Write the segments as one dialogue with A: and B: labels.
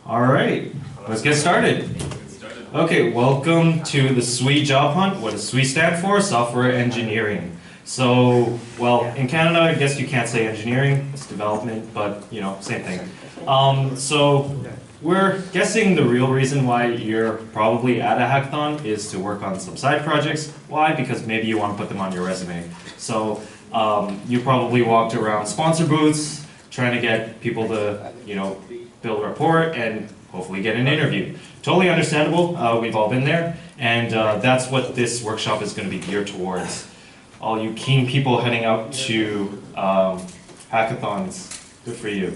A: All right, let's get started. Okay, welcome to the SWE job hunt. What does SWE stand for? Software engineering. So, well, in Canada, I guess you can't say engineering, it's development, but, you know, same thing. So, we're guessing the real reason why you're probably at a hackathon is to work on some side projects. Why? Because maybe you want to put them on your resume. So, you probably walked around sponsor booths, trying to get people to, you know, build rapport and hopefully get an interview. Totally understandable, we've all been there, and that's what this workshop is going to be geared towards. All you keen people heading out to hackathons, good for you.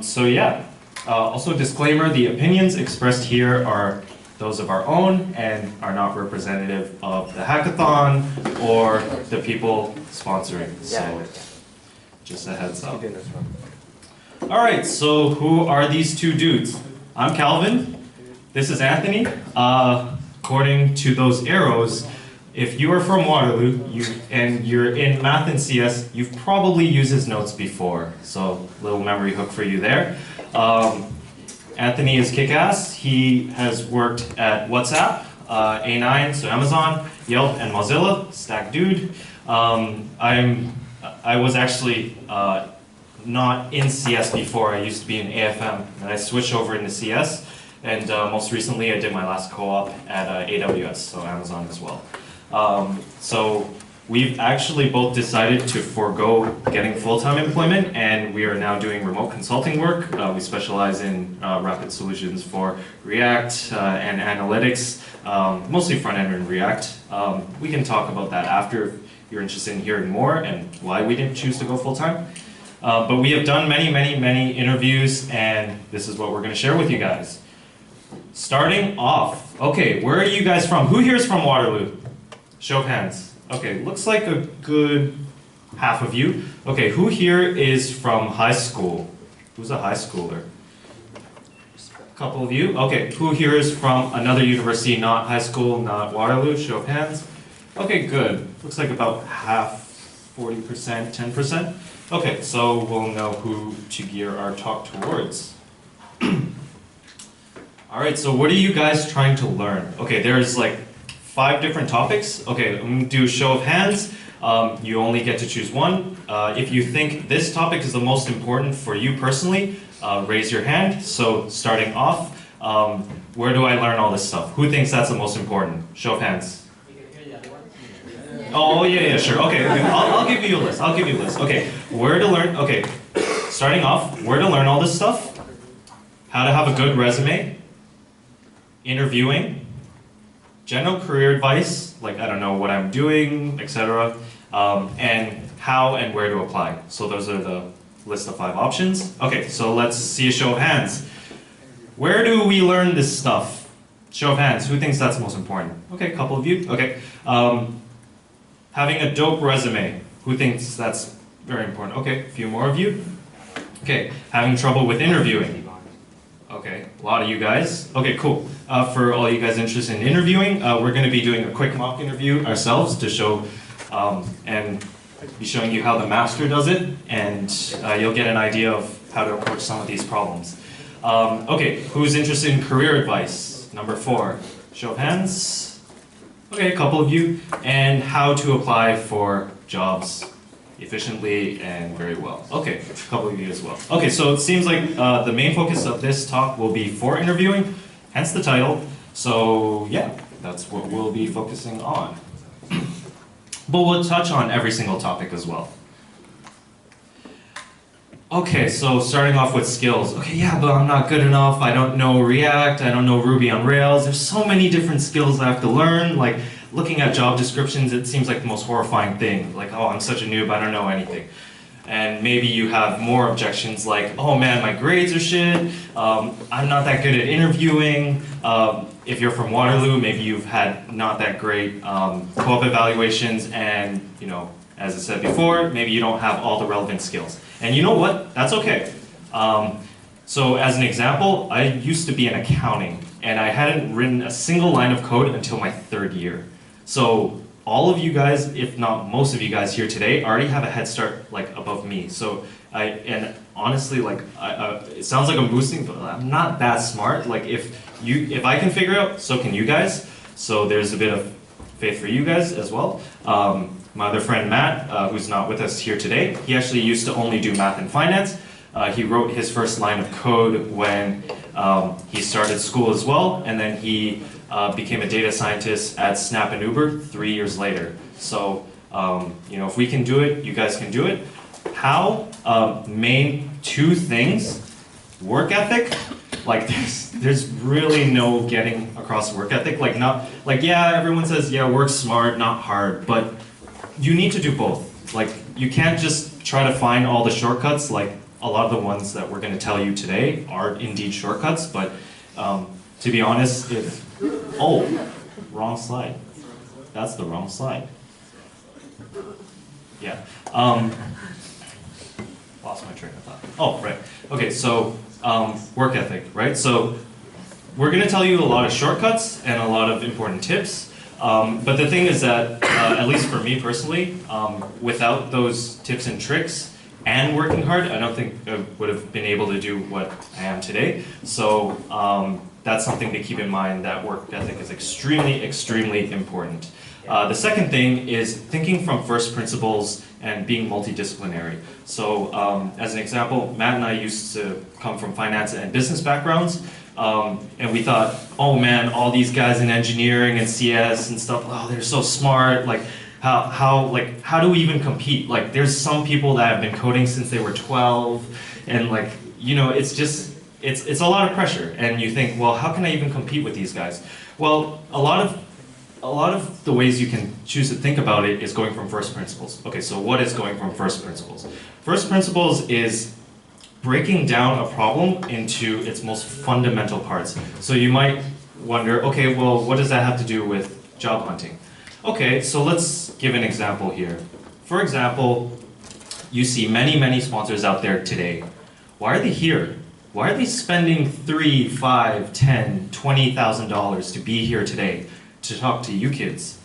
A: So yeah, also disclaimer, the opinions expressed here are those of our own and are not representative of the hackathon or the people sponsoring, so just a heads up. Alright, so who are these two dudes? I'm Calvin, this is Anthony. According to those arrows, if you are from Waterloo and you're in math and CS, you've probably used his notes before, so little memory hook for you there. Anthony is kick-ass. He has worked at WhatsApp, A9, so Amazon, Yelp, and Mozilla, stack dude. I was actually not in CS before. I used to be in AFM, and I switched over into CS, and most recently I did my last co-op at AWS, so Amazon as well. So we've actually both decided to forego getting full-time employment, and we are now doing remote consulting work. We specialize in rapid solutions for React and analytics, mostly front-end in React. We can talk about that after if you're interested in hearing more and why we didn't choose to go full-time. But we have done many interviews, and this is what we're going to share with you guys. Starting off, okay, where are you guys from? Who here is from Waterloo? Show of hands. Okay, looks like a good half of you. Okay, who here is from high school? Who's a high schooler? A couple of you. Okay, who here is from another university, not high school, not Waterloo? Show of hands. Okay, good. Looks like about half, 40%, 10%. Okay, so we'll know who to gear our talk towards. Alright, so what are you guys trying to learn? Okay, there's like 5 different topics. Okay, I'm going to do a show of hands. You only get to choose one. If you think this topic is the most important for you personally, raise your hand. So starting off, where do I learn all this stuff? Who thinks that's the most important? Show of hands. Oh, yeah, sure. Okay, I'll give you a list. I'll give you a list. Okay, where to learn, okay, starting off, where to learn all this stuff, how to have a good resume, interviewing, general career advice, like I don't know what I'm doing, etc., and how and where to apply. So those are the list of 5 options. Okay, so let's see a show of hands. Where do we learn this stuff? Show of hands, who thinks that's most important? Okay, a couple of you. Okay. Having a dope resume. Who thinks that's very important? Okay, a few more of you. Okay, having trouble with interviewing. Okay, a lot of you guys. Okay, cool. For all you guys interested in interviewing, we're going to be doing a quick mock interview ourselves to show and be showing you how the master does it, and you'll get an idea of how to approach some of these problems. Okay, who's interested in career advice? Number 4. Show of hands. Okay, a couple of you. And how to apply for jobs efficiently and very well. Okay, a couple of you as well. Okay, so it seems like the main focus of this talk will be for interviewing, hence the title. So yeah, that's what we'll be focusing on. But we'll touch on every single topic as well. Okay, so starting off with skills. Okay, yeah, but I'm not good enough. I don't know React. I don't know Ruby on Rails. There's so many different skills I have to learn. Like, looking at job descriptions, it seems like the most horrifying thing. Like, oh, I'm such a noob, I don't know anything. And maybe you have more objections like, oh man, my grades are shit. I'm not that good at interviewing. If you're from Waterloo, maybe you've had not that great co-op evaluations, and, you know, as I said before, maybe you don't have all the relevant skills. And you know what? That's okay. So as an example, I used to be in accounting, and I hadn't written a single line of code until my 3rd year. So all of you guys, if not most of you guys here today, already have a head start like above me. So honestly, like, it sounds like I'm boosting, but I'm not that smart. Like, if I can figure it out, so can you guys. So there's a bit of faith for you guys as well. My other friend Matt, who's not with us here today, he actually used to only do math and finance. He wrote his first line of code when he started school as well, and then he became a data scientist at Snap and Uber 3 years later. So, you know, if we can do it, you guys can do it. How? Main two things: work ethic. Like there's really no getting across work ethic. Like yeah, everyone says yeah, work smart, not hard, but you need to do both. Like you can't just try to find all the shortcuts. Like a lot of the ones that we're going to tell you today are indeed shortcuts, but to be honest, wrong slide. That's the wrong slide. Yeah. Lost my train of thought. Oh, right. Okay, so work ethic, right? So we're going to tell you a lot of shortcuts and a lot of important tips. But the thing is that, at least for me personally, without those tips and tricks and working hard, I don't think I would have been able to do what I am today. So that's something to keep in mind, that work ethic is extremely, extremely important. The second thing is thinking from first principles and being multidisciplinary. So as an example, Matt and I used to come from finance and business backgrounds, and we thought, oh man, all these guys in engineering and CS and stuff, oh, they're so smart. Like, how do we even compete? Like, there's some people that have been coding since they were 12, and like, you know, it's just, it's a lot of pressure. And you think, well, how can I even compete with these guys? Well, a lot of the ways you can choose to think about it is going from first principles. Okay, so what is going from first principles? First principles is breaking down a problem into its most fundamental parts. So you might wonder, okay, well, what does that have to do with job hunting? Okay, so let's give an example here. For example, you see many, many sponsors out there today. Why are they here? Why are they spending $3, $5, $10, $20,000 to be here today to talk to you kids?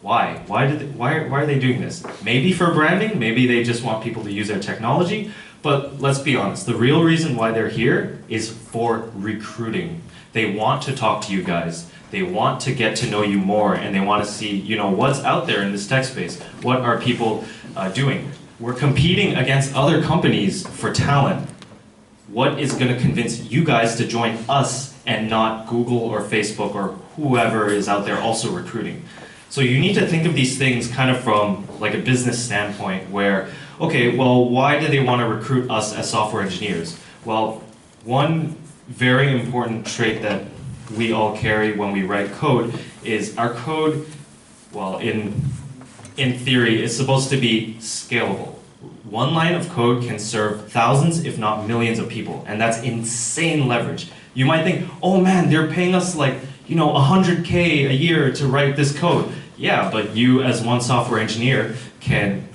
A: Why? Why are they doing this? Maybe for branding, maybe they just want people to use their technology, but let's be honest, the real reason why they're here is for recruiting. They want to talk to you guys. They want to get to know you more, and they want to see, you know, what's out there in this tech space. What are people doing? We're competing against other companies for talent. What is going to convince you guys to join us and not Google or Facebook or whoever is out there also recruiting? So you need to think of these things kind of from like a business standpoint where, okay, well, why do they want to recruit us as software engineers? Well, one very important trait that we all carry when we write code is our code, well, in theory, is supposed to be scalable. One line of code can serve thousands, if not millions of people, and that's insane leverage. You might think, oh man, they're paying us like, you know, $100K a year to write this code. Yeah, but you as one software engineer can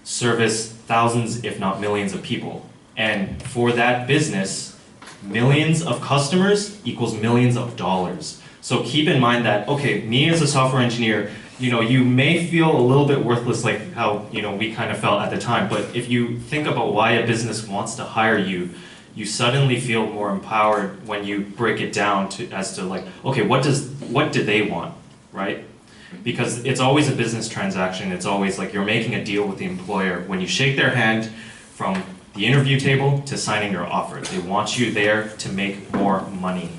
A: service thousands, if not millions of people. And for that business, millions of customers equals millions of dollars. So keep in mind that, okay, me as a software engineer, you know, you may feel a little bit worthless like how, you know, we kind of felt at the time, but if you think about why a business wants to hire you, you suddenly feel more empowered when you break it down as to like, okay, what do they want, right? Because it's always a business transaction. It's always like you're making a deal with the employer. When you shake their hand from the interview table to signing your offer, they want you there to make more money.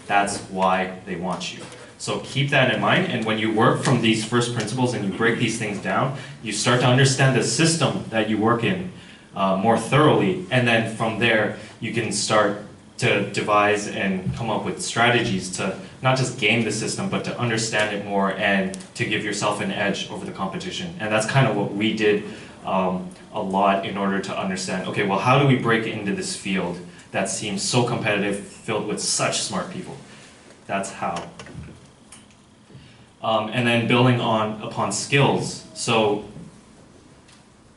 A: That's why they want you. So keep that in mind, and when you work from these first principles and you break these things down, you start to understand the system that you work in more thoroughly, and then from there you can start to devise and come up with strategies to not just game the system, but to understand it more and to give yourself an edge over the competition. And that's kind of what we did a lot in order to understand, okay, well, how do we break into this field that seems so competitive, filled with such smart people? That's how. And then building upon skills. So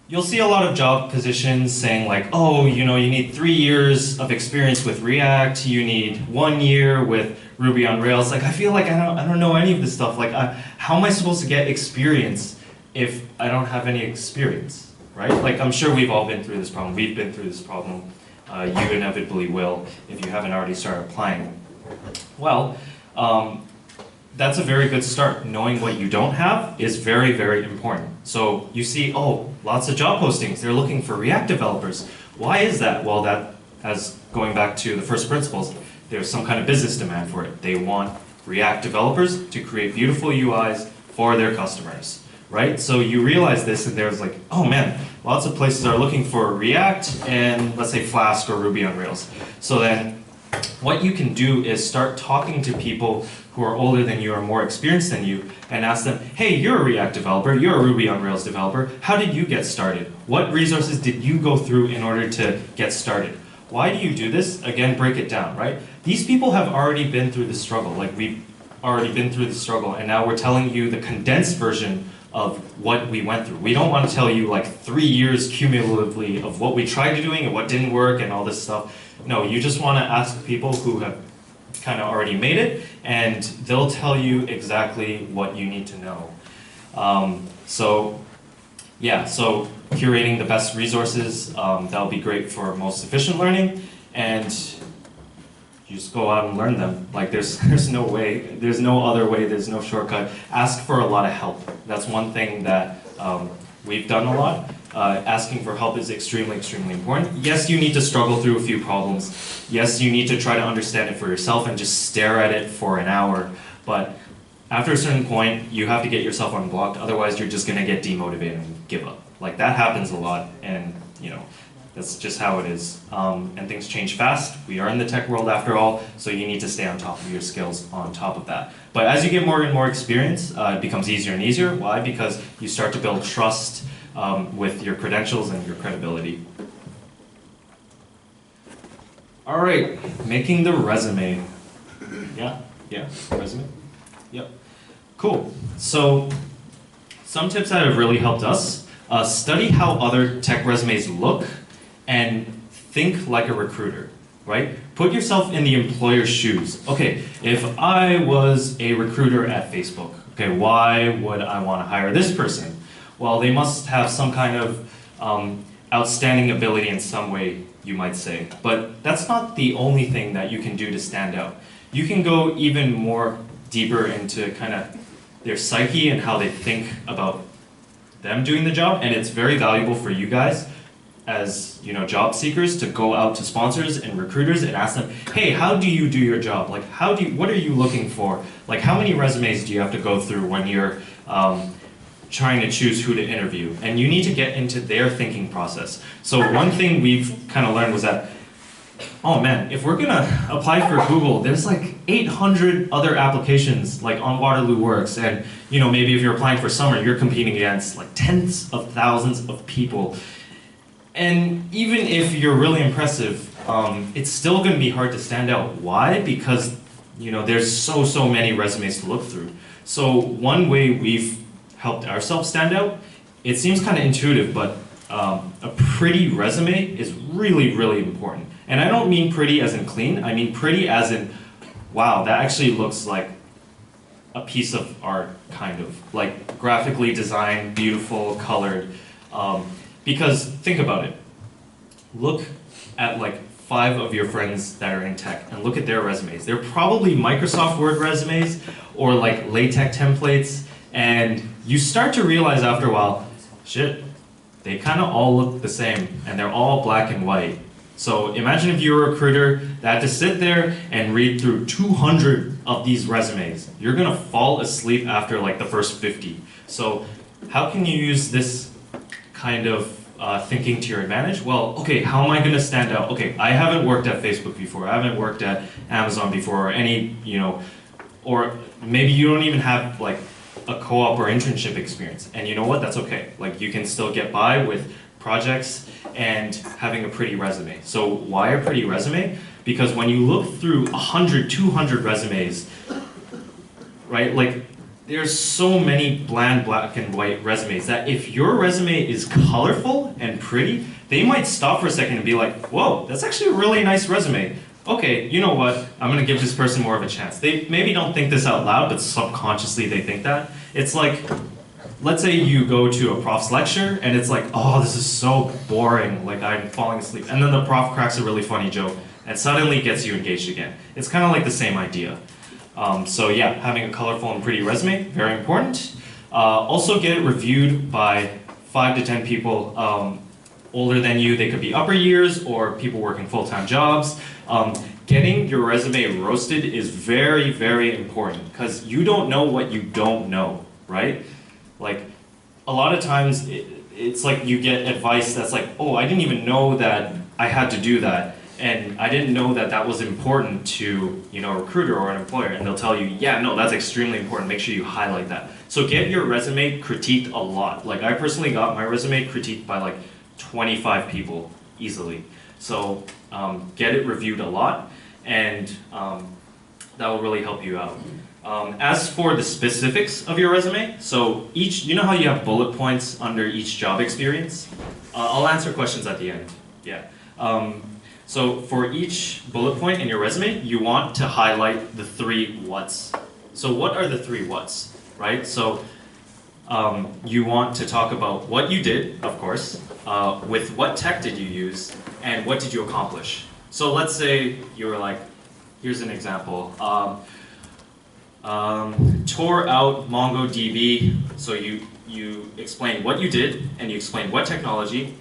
A: you'll see a lot of job positions saying like, oh, you know, you need 3 years of experience with React, you need 1 year with Ruby on Rails. Like, I feel like I don't know any of this stuff. Like, how am I supposed to get experience if I don't have any experience, right? Like, I'm sure we've all been through this problem. We've been through this problem you inevitably will if you haven't already started applying. Well, that's a very good start. Knowing what you don't have is very, very important. So you see, oh, lots of job postings. They're looking for React developers. Why is that? Well, that, as going back to the first principles, there's some kind of business demand for it. They want React developers to create beautiful UIs for their customers, right? So you realize this, and there's like, oh man, lots of places are looking for React and let's say Flask or Ruby on Rails. So then what you can do is start talking to people who are older than you or more experienced than you and ask them, hey, you're a React developer, you're a Ruby on Rails developer, how did you get started? What resources did you go through in order to get started? Why do you do this? Again, break it down, right? These people have already been through the struggle, like we've already been through the struggle, and now we're telling you the condensed version of what we went through. We don't want to tell you like 3 years cumulatively of what we tried to doing and what didn't work and all this stuff. No, you just want to ask people who have kind of already made it, and they'll tell you exactly what you need to know. So curating the best resources, that'll be great for most efficient learning, and you just go out and learn them. Like there's no way, there's no other way, there's no shortcut. Ask for a lot of help. That's one thing that we've done a lot. Asking for help is extremely, extremely important. Yes, you need to struggle through a few problems. Yes, you need to try to understand it for yourself and just stare at it for an hour. But after a certain point, you have to get yourself unblocked. Otherwise, you're just going to get demotivated and give up. Like that happens a lot, and you know, that's just how it is. And things change fast. We are in the tech world after all, so you need to stay on top of your skills on top of that. But as you get more and more experience, it becomes easier and easier. Why? Because you start to build trust with your credentials and your credibility. All right, making the resume. Yeah, resume. Yep. Cool. So some tips that have really helped us, study how other tech resumes look and think like a recruiter, right? Put yourself in the employer's shoes. Okay, if I was a recruiter at Facebook, okay, why would I want to hire this person? Well, they must have some kind of outstanding ability in some way, you might say. But that's not the only thing that you can do to stand out. You can go even more deeper into kind of their psyche and how they think about them doing the job, and it's very valuable for you guys as job seekers to go out to sponsors and recruiters and ask them, hey, how do you do your job? Like, what are you looking for? Like, how many resumes do you have to go through when you're trying to choose who to interview? And you need to get into their thinking process. So one thing we've kind of learned was that, oh man, if we're gonna apply for Google, there's like 800 other applications like on Waterloo Works, and maybe if you're applying for summer, you're competing against like tens of thousands of people. And even if you're really impressive, it's still gonna be hard to stand out. Why? Because there's so many resumes to look through. So one way we've helped ourselves stand out, it seems kind of intuitive, but a pretty resume is really, really important. And I don't mean pretty as in clean, I mean pretty as in, wow, that actually looks like a piece of art, kind of. Like graphically designed, beautiful, colored. Because think about it. Look at like 5 of your friends that are in tech and look at their resumes. They're probably Microsoft Word resumes or like LaTeX templates, and you start to realize after a while, shit, they kind of all look the same and they're all black and white. So imagine if you were a recruiter that had to sit there and read through 200 of these resumes. You're gonna fall asleep after like the first 50. So how can you use this kind of thinking to your advantage? Well, okay, how am I gonna stand out? Okay, I haven't worked at Facebook before, I haven't worked at Amazon before, or any, or maybe you don't even have like a co-op or internship experience. And you know what, that's okay. Like you can still get by with projects and having a pretty resume. So why a pretty resume? Because when you look through 100, 200 resumes, right, like there's so many bland black and white resumes that if your resume is colorful and pretty, they might stop for a second and be like, whoa, that's actually a really nice resume. Okay, you know what, I'm gonna give this person more of a chance. They maybe don't think this out loud, but subconsciously they think that. It's like, let's say you go to a prof's lecture and it's like, oh, this is so boring, like I'm falling asleep. And then the prof cracks a really funny joke and suddenly gets you engaged again. It's kind of like the same idea. So yeah, having a colorful and pretty resume, very important. Also get it reviewed by 5 to 10 people older than you. They could be upper years or people working full-time jobs. Getting your resume roasted is very, very important because you don't know what you don't know, right? Like, a lot of times it's like you get advice that's like, oh, I didn't even know that I had to do that. And I didn't know that that was important to, a recruiter or an employer. And they'll tell you, yeah, no, that's extremely important. Make sure you highlight that. So get your resume critiqued a lot. Like, I personally got my resume critiqued by like 25 people easily. So get it reviewed a lot, and that will really help you out. As for the specifics of your resume, so you know how you have bullet points under each job experience? I'll answer questions at the end, yeah. So for each bullet point in your resume, you want to highlight the 3 whats. So what are the 3 whats, right? So you want to talk about what you did, of course, with what tech did you use, and what did you accomplish. So let's say you were like, here's an example. Tore out MongoDB, so you explain what you did, and you explain what technology,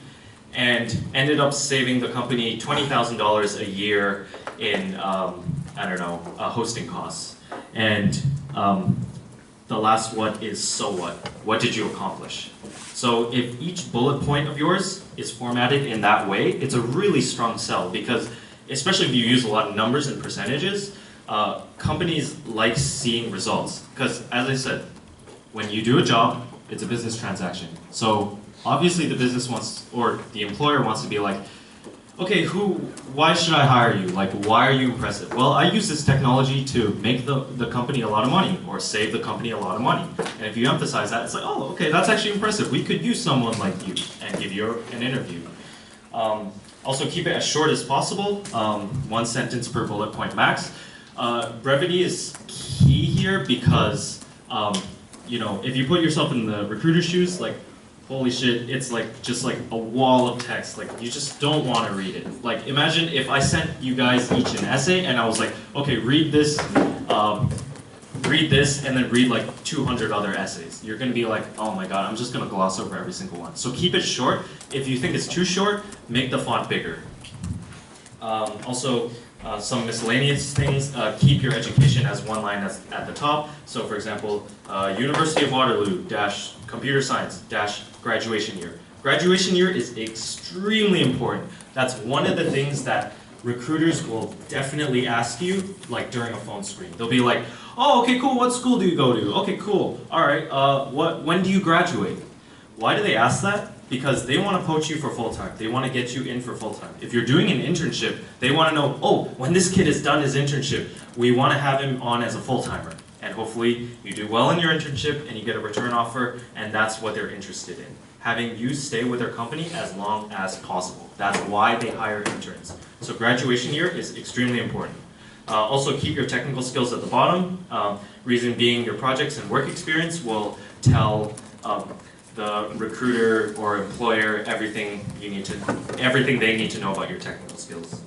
A: and ended up saving the company $20,000 a year in, hosting costs. And the last what is so what? What did you accomplish? So if each bullet point of yours is formatted in that way, it's a really strong sell because, especially if you use a lot of numbers and percentages, companies like seeing results. Because as I said, when you do a job, it's a business transaction. So obviously the business wants, or the employer wants to be like, okay, why should I hire you? Like, why are you impressive? Well, I use this technology to make the company a lot of money or save the company a lot of money. And if you emphasize that, it's like, oh, okay, that's actually impressive. We could use someone like you and give you an interview. Also keep it as short as possible, 1 sentence per bullet point max. Brevity is key here because, if you put yourself in the recruiter's shoes, like, holy shit, it's like just like a wall of text. Like, you just don't want to read it. Like, imagine if I sent you guys each an essay and I was like, okay, read this, and then read like 200 other essays. You're going to be like, oh my god, I'm just going to gloss over every single one. So keep it short. If you think it's too short, make the font bigger. Some miscellaneous things, keep your education as 1 line at the top. So for example, University of Waterloo dash computer science dash graduation year. Graduation year is extremely important. That's one of the things that recruiters will definitely ask you, like during a phone screen. They'll be like, oh, okay, cool, what school do you go to? Okay, cool, all right, when do you graduate? Why do they ask that? Because they want to poach you for full-time. They want to get you in for full-time. If you're doing an internship, they want to know, oh, when this kid has done his internship, we want to have him on as a full-timer. And hopefully you do well in your internship and you get a return offer, and that's what they're interested in. Having you stay with their company as long as possible. That's why they hire interns. So graduation year is extremely important. Also keep your technical skills at the bottom. Reason being, your projects and work experience will tell the recruiter or employer everything they need to know about your technical skills.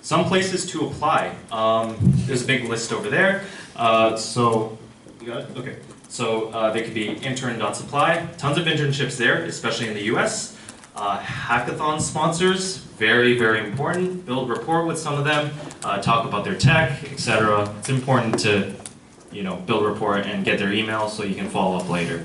A: Some places to apply. There's a big list over there. You got it? Okay. So they could be intern.supply. Tons of internships there, especially in the US. Hackathon sponsors, very, very important. Build rapport with some of them. Talk about their tech, etc. It's important to build rapport and get their email so you can follow up later.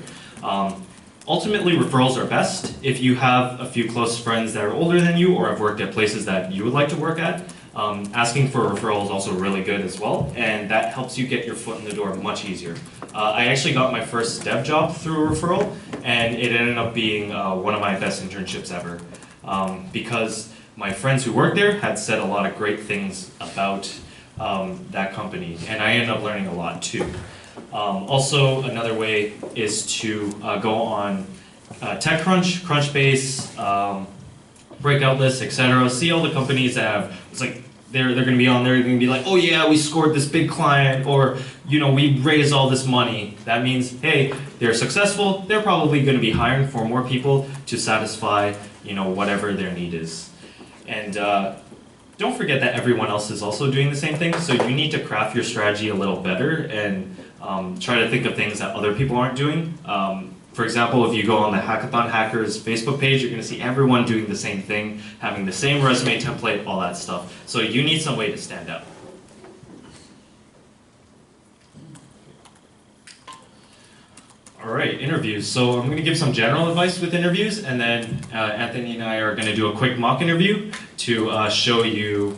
A: Ultimately, referrals are best. If you have a few close friends that are older than you or have worked at places that you would like to work at, asking for a referral is also really good as well, and that helps you get your foot in the door much easier. I actually got my first dev job through a referral, and it ended up being one of my best internships ever, because my friends who worked there had said a lot of great things about that company, and I ended up learning a lot too. Also, another way is to go on TechCrunch, Crunchbase, breakout lists, etc. See all the companies that have, it's like they're going to be on there, they're going to be like, oh yeah, we scored this big client, or we raised all this money. That means, hey, they're successful, they're probably going to be hiring for more people to satisfy whatever their need is. And don't forget that everyone else is also doing the same thing, so you need to craft your strategy a little better and try to think of things that other people aren't doing. For example, if you go on the Hackathon Hackers Facebook page, you're going to see everyone doing the same thing, having the same resume template, all that stuff. So you need some way to stand out. All right, interviews. So I'm going to give some general advice with interviews, and then Anthony and I are going to do a quick mock interview to show you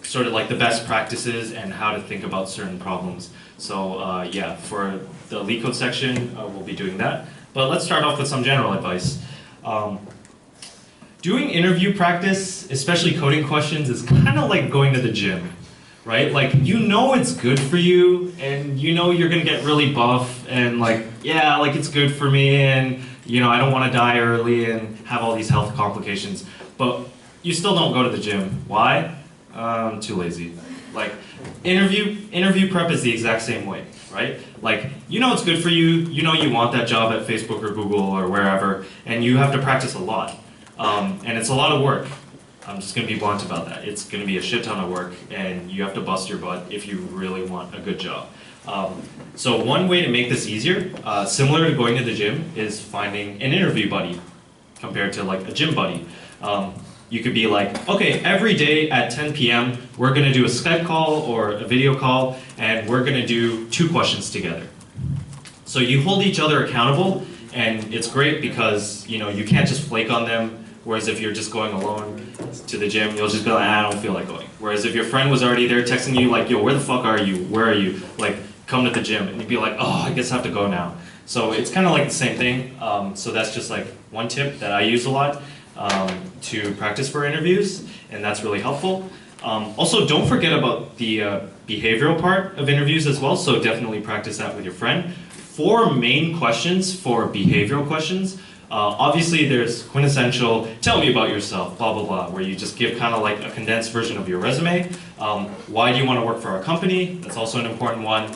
A: sort of like the best practices and how to think about certain problems. So yeah, for the lead code section, we'll be doing that. But let's start off with some general advice. Doing interview practice, especially coding questions, is kind of like going to the gym, right? Like, it's good for you, and you're gonna get really buff, and like, yeah, like it's good for me, and I don't want to die early and have all these health complications. But you still don't go to the gym. Why? I'm too lazy. Like, interview prep is the exact same way, right? Like, it's good for you, you want that job at Facebook or Google or wherever, and you have to practice a lot. And it's a lot of work. I'm just going to be blunt about that. It's going to be a shit ton of work, and you have to bust your butt if you really want a good job. So one way to make this easier, similar to going to the gym, is finding an interview buddy compared to like a gym buddy. You could be like, okay, every day at 10 p.m., we're going to do a Skype call or a video call, and we're going to do 2 questions together. So you hold each other accountable, and it's great because you can't just flake on them. Whereas if you're just going alone to the gym, you'll just be like, I don't feel like going. Whereas if your friend was already there texting you like, yo, where the fuck are you? Where are you? Like, come to the gym. And you'd be like, oh, I guess I have to go now. So it's kind of like the same thing. So that's just like one tip that I use a lot to practice for interviews, and that's really helpful. Also, don't forget about the behavioral part of interviews as well, so definitely practice that with your friend. 4 main questions for behavioral questions. Obviously, there's quintessential, tell me about yourself, blah, blah, blah, where you just give kind of like a condensed version of your resume. Why do you want to work for our company? That's also an important one.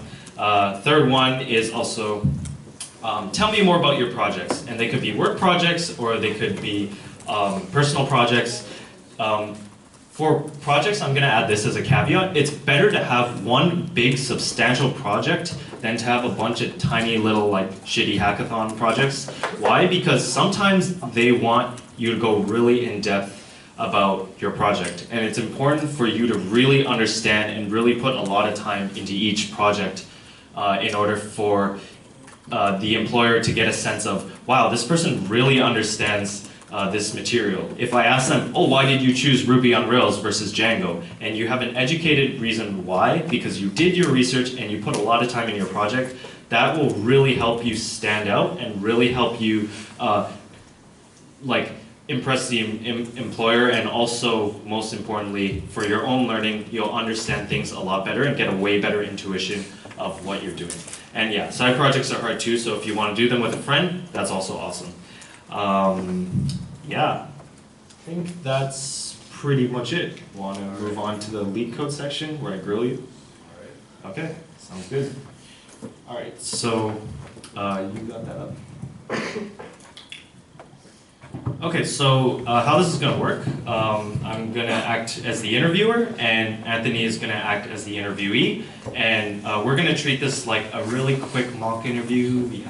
A: Third one is also, tell me more about your projects. And they could be work projects, or they could be personal projects. For projects, I'm going to add this as a caveat. It's better to have one big substantial project than to have a bunch of tiny little like shitty hackathon projects. Why? Because sometimes they want you to go really in depth about your project. And it's important for you to really understand and really put a lot of time into each project in order for the employer to get a sense of, wow, this person really understands this material. If I ask them, oh, why did you choose Ruby on Rails versus Django? And you have an educated reason why, because you did your research and you put a lot of time in your project, that will really help you stand out and really help you like impress the employer, and also, most importantly, for your own learning, you'll understand things a lot better and get a way better intuition of what you're doing. And yeah, side projects are hard too, so if you want to do them with a friend, that's also awesome. Yeah, I think that's pretty much it. Want to move on to the lead code section where I grill you? All right. Okay, sounds good. All right, so you got that up. Okay, so how this is going to work, I'm going to act as the interviewer, and Anthony is going to act as the interviewee, and we're going to treat this like a really quick mock interview.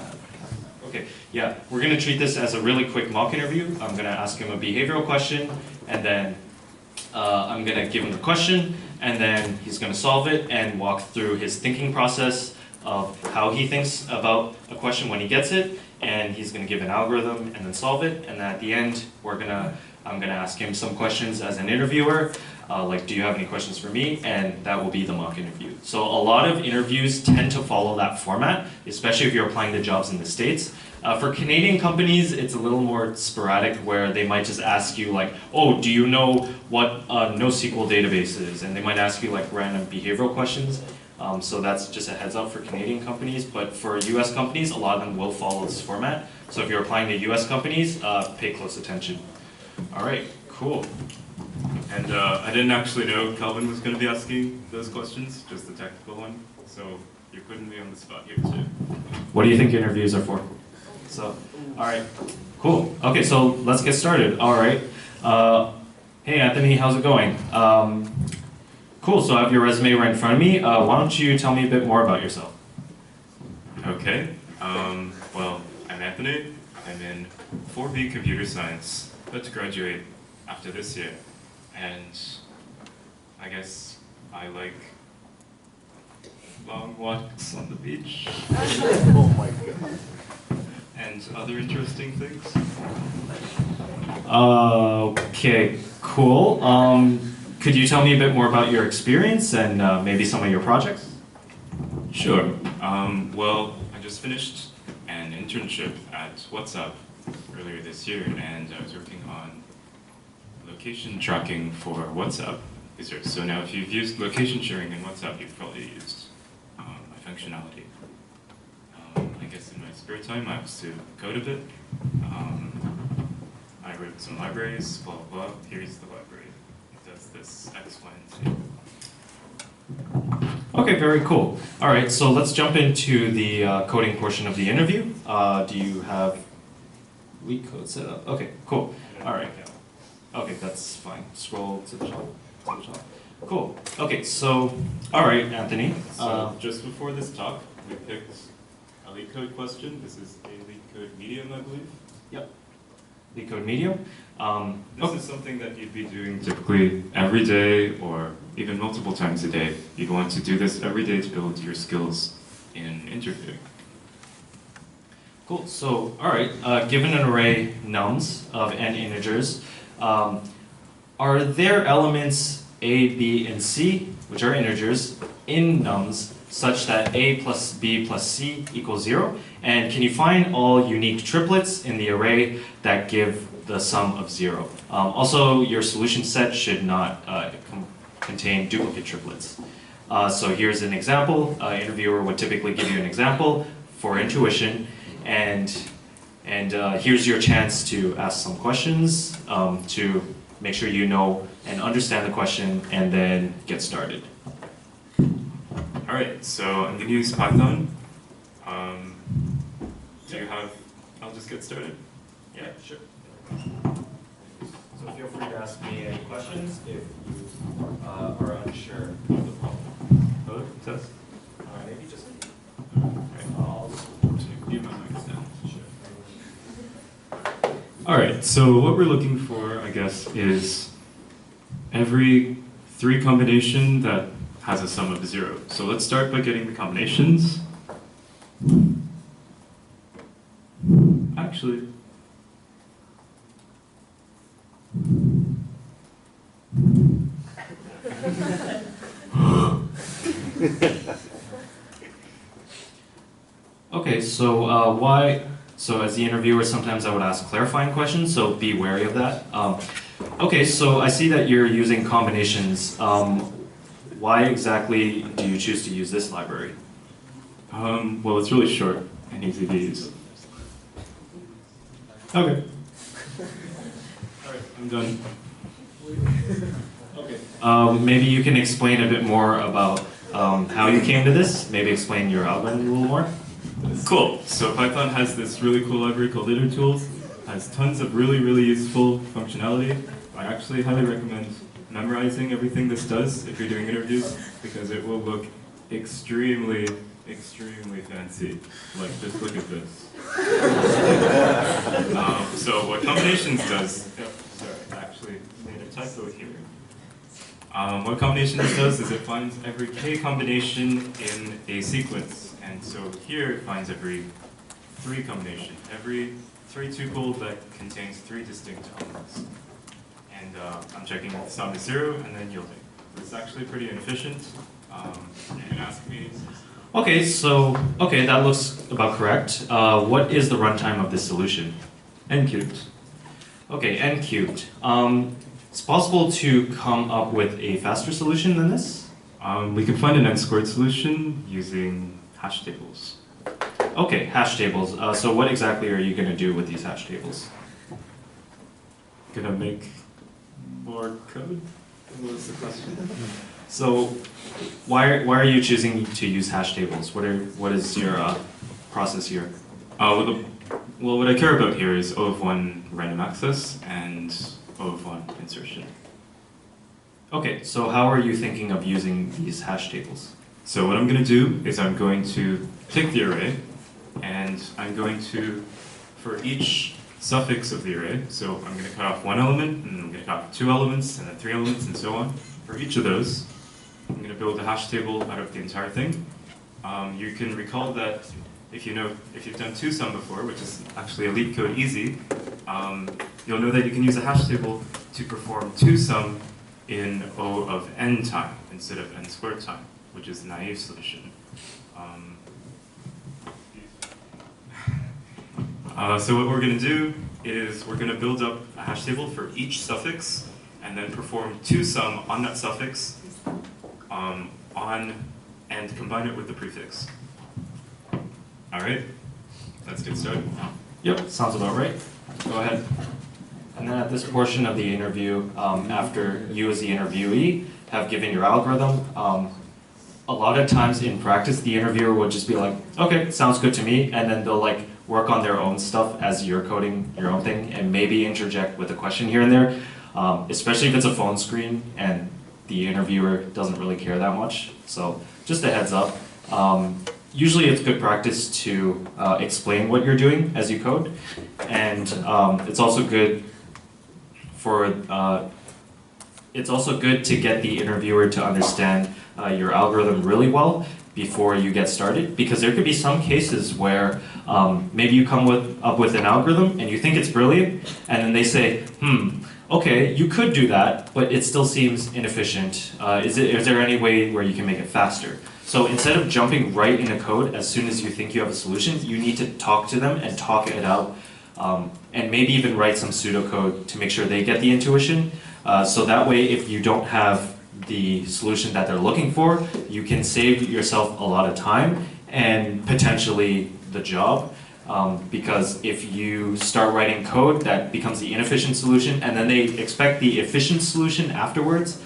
A: Okay, yeah, we're going to treat this as a really quick mock interview. I'm going to ask him a behavioral question, and then I'm going to give him the question, and then he's going to solve it and walk through his thinking process of how he thinks about a question when he gets it, and he's going to give an algorithm and then solve it, and then at the end, I'm going to ask him some questions as an interviewer, like, do you have any questions for me? And that will be the mock interview. So a lot of interviews tend to follow that format, especially if you're applying to jobs in the States. For Canadian companies, it's a little more sporadic, where they might just ask you like, oh, do you know what a NoSQL database is? And they might ask you like random behavioral questions. So that's just a heads up for Canadian companies, but for US companies, a lot of them will follow this format. So if you're applying to US companies, pay close attention. All right, cool.
B: And I didn't actually know Calvin was going to be asking those questions, just the technical one. So you're putting me on the spot here too.
A: What do you think interviews are for? So, all right, cool. Okay, so let's get started. All right. Hey, Anthony, how's it going? Cool, so I have your resume right in front of me. Why don't you tell me a bit more about yourself?
B: Okay. Well, I'm Anthony. I'm in 4B Computer Science, about to graduate after this year. And I guess I like long walks on the beach.
C: Oh my god.
B: And other interesting things.
A: Okay, cool. Could you tell me a bit more about your experience and maybe some of your projects?
B: Sure. Well, I just finished an internship at WhatsApp earlier this year, and I was working on location tracking for WhatsApp users. So now if you've used location sharing in WhatsApp, you've probably used my functionality. I guess in my spare time I used to code a bit. I wrote some libraries, blah, blah, blah. Here's the library. It does this X, Y, and Z.
A: Okay, very cool. All right, so let's jump into the coding portion of the interview. Do you have lead code set up? Okay, cool. All right. Okay, that's fine. Scroll to the top. Cool. Okay, so, all right, Anthony.
B: So just before this talk, we picked a lead code question. This is a lead code medium, I believe.
A: Yep. Lead code medium.
B: This is something that you'd be doing typically every day or even multiple times a day. You'd want to do this every day to build your skills in interviewing.
A: Cool. So, all right. Given an array nums of n integers, are there elements a, b, and c, which are integers, in nums such that a plus b plus c equals 0? And can you find all unique triplets in the array that give the sum of 0? Also, your solution set should not contain duplicate triplets. So here's an example. Interviewer would typically give you an example for intuition, and here's your chance to ask some questions to make sure you know and understand the question, and then get started.
B: All right, so I'm going to use Python. Do you have? I'll just get started.
A: Yeah, sure. So feel free to ask me any questions if you are unsure of the problem.
B: Hello, test.
A: Maybe just.
B: I'll just mute my mic down. Sure. All right, so what we're looking for, I guess, is every 3 combination that has a sum of 0. So let's start by getting the combinations. Actually,
A: Okay, so why? So as the interviewer, sometimes I would ask clarifying questions, so be wary of that. Okay, so I see that you're using combinations. Why exactly do you choose to use this library?
B: well, it's really short and easy to use. Okay. All right, I'm done.
A: Okay. Maybe you can explain a bit more about how you came to this. Maybe explain your algorithm a little more.
B: Cool. So Python has this really cool library called itertools. Has tons of really, really useful functionality. I actually highly recommend memorizing everything this does if you're doing interviews, because it will look extremely, extremely fancy. Like, just look at this. So what combinations does, sorry, I actually made a typo here. What combinations does is it finds every k combination in a sequence. And so here it finds every 3 combination, every 3 tuple that contains 3 distinct elements. And I'm checking the sum is 0 and then yielding. It's actually pretty inefficient. You can ask me.
A: Okay, so, that looks about correct. What is the runtime of this solution?
B: N cubed.
A: Okay, n cubed. It's possible to come up with a faster solution than this?
B: We can find an n squared solution using hash tables.
A: Okay, hash tables. So what exactly are you going to do with these hash tables?
B: Gonna make More code? What was the question?
A: So, why are you choosing to use hash tables? What is your process here?
B: Well, what I care about here is O of 1 random access and O of 1 insertion.
A: Okay, so how are you thinking of using these hash tables?
B: So what I'm going to do is I'm going to take the array, and I'm going to, for each suffix of the array, so I'm going to cut off one element, and I'm going to cut off 2 elements, and then 3 elements, and so on. For each of those, I'm going to build a hash table out of the entire thing. You can recall that if you've done 2sum before, which is actually a leak code easy, you'll know that you can use a hash table to perform 2sum in O of n time instead of n squared time, which is the naive solution. So what we're going to do is we're going to build up a hash table for each suffix and then perform 2sum on that suffix and combine it with the prefix. All right, let's get started.
A: Yep, sounds about right. Go ahead. And then at this portion of the interview, after you as the interviewee have given your algorithm, a lot of times in practice, the interviewer would just be like, okay, sounds good to me, and then they'll like work on their own stuff as you're coding your own thing, and maybe interject with a question here and there, especially if it's a phone screen and the interviewer doesn't really care that much. So just a heads up. Usually it's good practice to explain what you're doing as you code, and it's also good to get the interviewer to understand your algorithm really well before you get started, because there could be some cases where maybe you come up with an algorithm and you think it's brilliant, and then they say, okay, you could do that, but it still seems inefficient. Is there any way where you can make it faster? So instead of jumping right into code as soon as you think you have a solution, you need to talk to them and talk it out, and maybe even write some pseudocode to make sure they get the intuition. So that way, if you don't have the solution that they're looking for, you can save yourself a lot of time and potentially the job. Because if you start writing code that becomes the inefficient solution and then they expect the efficient solution afterwards,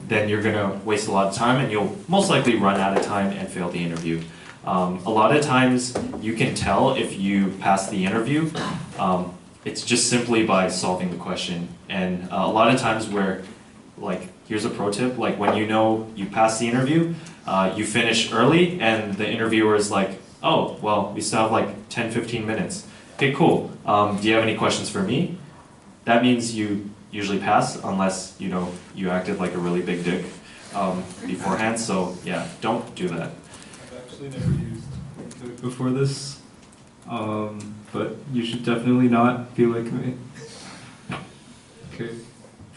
A: then you're going to waste a lot of time and you'll most likely run out of time and fail the interview. A lot of times you can tell if you pass the interview. It's just simply by solving the question. And a lot of times where, like, here's a pro tip, like when you know you pass the interview, you finish early and the interviewer is like, oh, well, we still have like 10, 15 minutes. Okay, cool. Do you have any questions for me? That means you usually pass unless, you acted like a really big dick beforehand. So yeah, don't do that.
B: I've actually never used code before this, but you should definitely not be like me. Okay,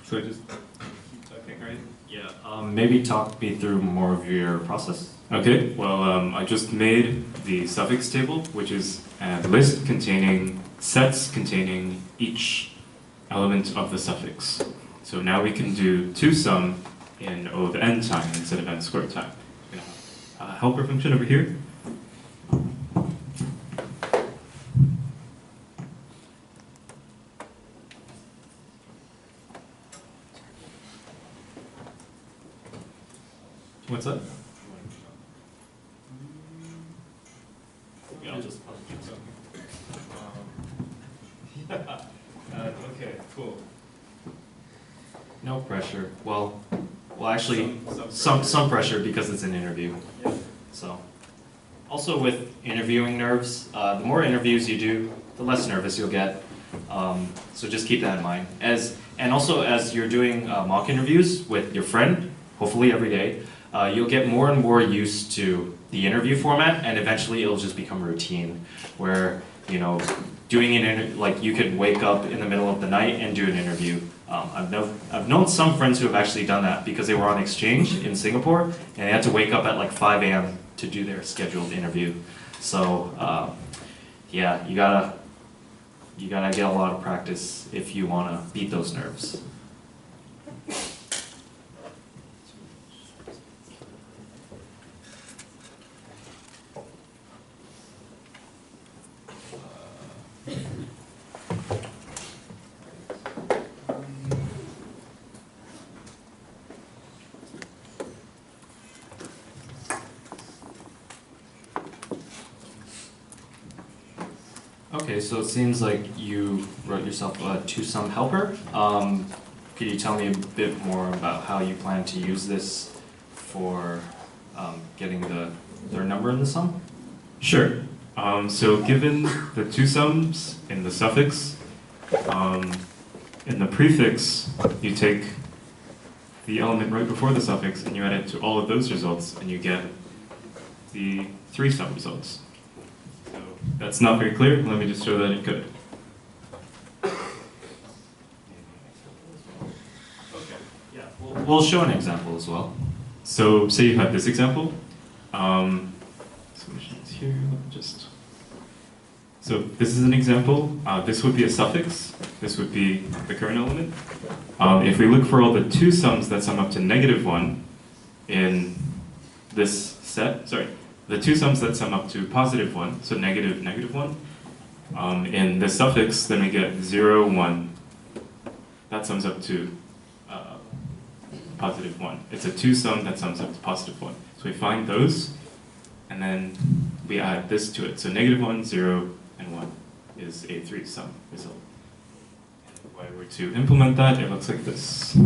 B: so just keep typing, right?
A: Yeah. Maybe talk me through more of your process.
B: Okay, well, I just made the suffix table, which is a list containing sets containing each element of the suffix. So now we can do 2sum in O of n time instead of n squared time. I'm going to have a helper function over here. What's that?
A: Yeah, I'll just
B: okay, cool.
A: No pressure. Well, actually, some pressure because it's an interview.
B: Yeah.
A: So, also with interviewing nerves, the more interviews you do, the less nervous you'll get. So just keep that in mind. And also as you're doing mock interviews with your friend, hopefully every day, you'll get more and more used to the interview format, and eventually it'll just become routine, where doing like you could wake up in the middle of the night and do an interview. I've known some friends who have actually done that because they were on exchange in Singapore and they had to wake up at like 5 a.m. to do their scheduled interview. So yeah, you gotta get a lot of practice if you want to beat those nerves. Okay, so it seems like you wrote yourself a two-sum helper. Could you tell me a bit more about how you plan to use this for getting their number in the sum?
B: Sure. So given the two sums in the suffix, in the prefix, you take the element right before the suffix and you add it to all of those results and you get the three-sum results. So that's not very clear. Let me just show that in code.
A: We'll show an example as well.
B: So say you have this example. Solutions here. Let me just. So this is an example. This would be a suffix. This would be the current element. If we look for all the two sums that sum up to -1 in this set, the two sums that sum up to +1, so negative, -1, in the suffix, then we get 0, 1. That sums up to +1. It's a two sum that sums up to +1. So we find those, and then we add this to it. So -1, 0, and 1 is a three-sum result. And if I were to implement that, it looks like this.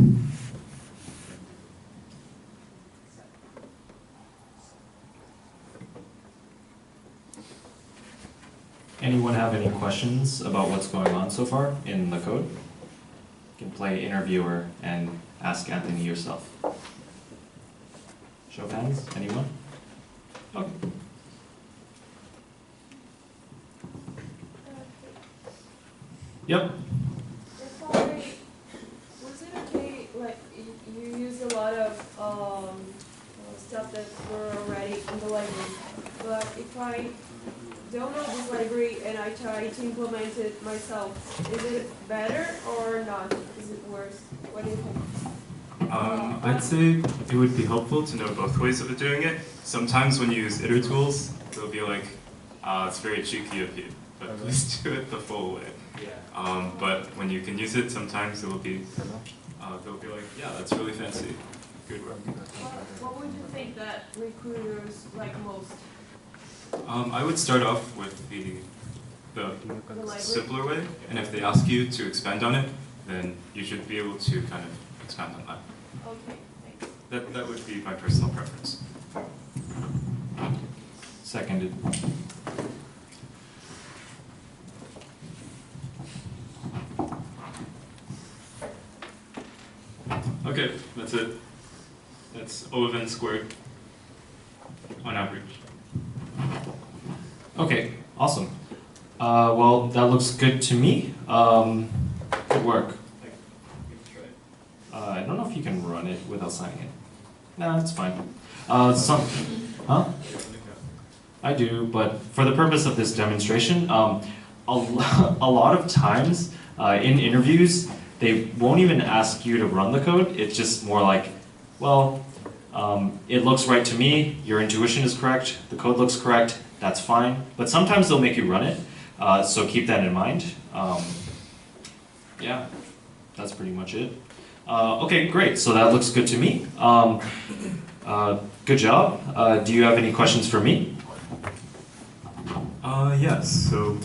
A: Anyone have any questions about what's going on so far in the code? You can play interviewer and ask Anthony yourself. Show of hands, anyone? Okay. Yep.
D: Was it okay, like, you used a lot of stuff that were already in the library, but if I don't know this library and I try to implement it myself, is it better or not? Is it worse? What do you think?
B: I'd say it would be helpful to know both ways of doing it. Sometimes when you use iter tools, they'll be like, it's very cheeky of you, but please do it the full way. But when you can use it, sometimes they'll be like, yeah, that's really fancy. Good work.
D: What would you think that recruiters like most?
B: I would start off with the simpler way, and if they ask you to expand on it, then you should be able to kind of expand on that.
D: Okay, thanks.
B: That would be my personal preference.
A: Seconded.
B: Okay, that's it. That's O of n squared on average.
A: Okay, awesome. Well, that looks good to me. Good work. I don't know if you can run it without signing it. No, it's fine. Huh? I do, but for the purpose of this demonstration, a lot of times in interviews, they won't even ask you to run the code. It's just more like, well, it looks right to me, your intuition is correct, the code looks correct, that's fine. But sometimes they'll make you run it, so keep that in mind. Yeah, that's pretty much it. Okay, great, so that looks good to me. Good job. Do you have any questions for me?
B: Yes, so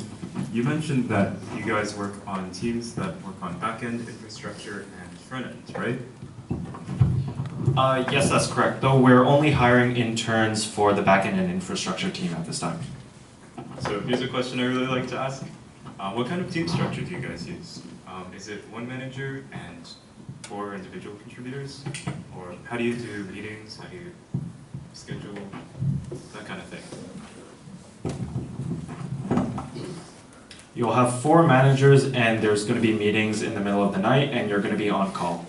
B: you mentioned that you guys work on teams that work on back-end infrastructure and front-end, right?
A: Yes, that's correct, though we're only hiring interns for the backend and infrastructure team at this time.
B: So here's a question I really like to ask. What kind of team structure do you guys use? Is it one manager and 4 individual contributors? Or how do you do meetings? How do you schedule? That kind of thing.
A: You'll have 4 managers and there's going to be meetings in the middle of the night and you're going to be on call.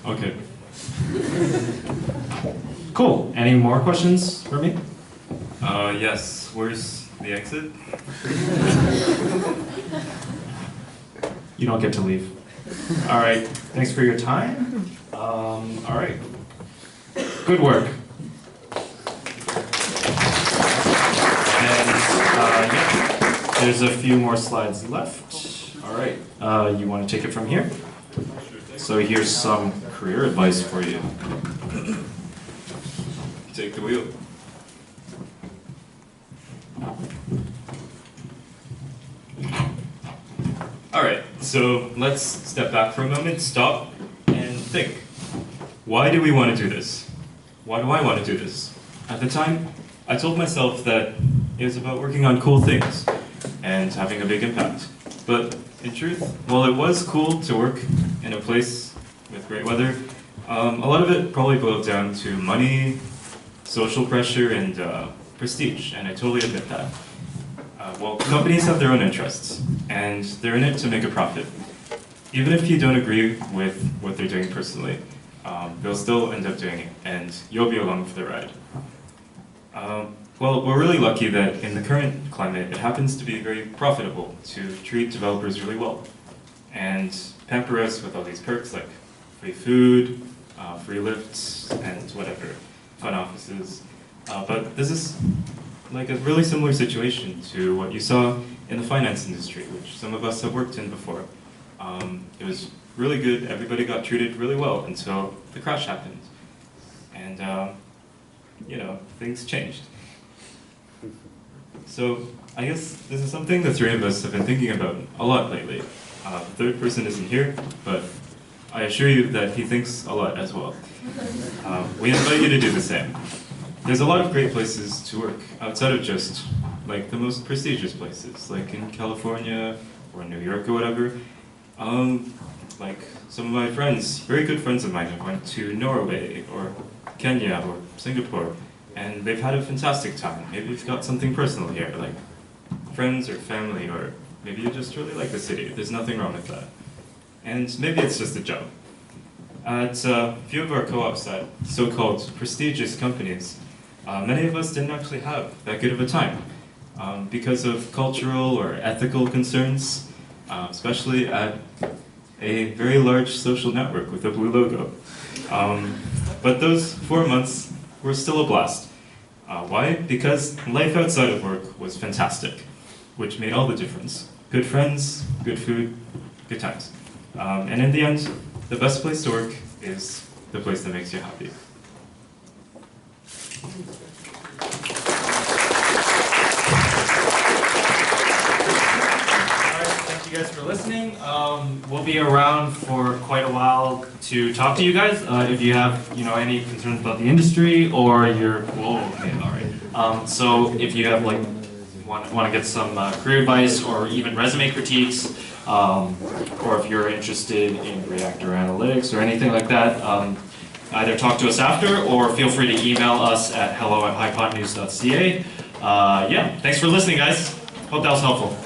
B: Okay.
A: Cool. Any more questions for me?
B: Yes. Where's the exit?
A: You don't get to leave. All right. Thanks for your time. All right. Good work. And yeah, there's a few more slides left. All right. You want to take it from here? So here's some career advice for you.
B: Take the wheel. Alright, so let's step back for a moment, stop, and think. Why do we want to do this? Why do I want to do this? At the time, I told myself that it was about working on cool things and having a big impact. But in truth, while it was cool to work in a place with great weather, a lot of it probably boiled down to money, social pressure, and prestige, and I totally admit that. Well, companies have their own interests, and they're in it to make a profit. Even if you don't agree with what they're doing personally, they'll still end up doing it, and you'll be along for the ride. Well, we're really lucky that in the current climate, it happens to be very profitable to treat developers really well, and pamper us with all these perks like free food, free lifts, and whatever, fun offices. But this is like a really similar situation to what you saw in the finance industry, which some of us have worked in before. It was really good, everybody got treated really well until the crash happened. And, you know, things changed. So, I guess this is something the three of us have been thinking about a lot lately. The third person isn't here, but I assure you that he thinks a lot as well. We invite you to do the same. There's a lot of great places to work outside of just like the most prestigious places, like in California or New York or whatever. Like some of my friends, very good friends of mine, have went to Norway or Kenya or Singapore, and they've had a fantastic time. Maybe you've got something personal here, like friends or family, or maybe you just really like the city. There's nothing wrong with that. And maybe it's just a job. At a few of our co-ops at so-called prestigious companies, many of us didn't actually have that good of a time because of cultural or ethical concerns, especially at a very large social network with a blue logo. But those 4 months were still a blast. Why? Because life outside of work was fantastic, which made all the difference. Good friends, good food, good times. And in the end, the best place to work is the place that makes you happy.
A: Thank you guys for listening. We'll be around for quite a while to talk to you guys. If you have, any concerns about the industry or your, okay, all right. So if you have want to get some career advice or even resume critiques, or if you're interested in Reactor Analytics or anything like that, either talk to us after or feel free to email us at hello@highpotnews.ca. Yeah, thanks for listening, guys. Hope that was helpful.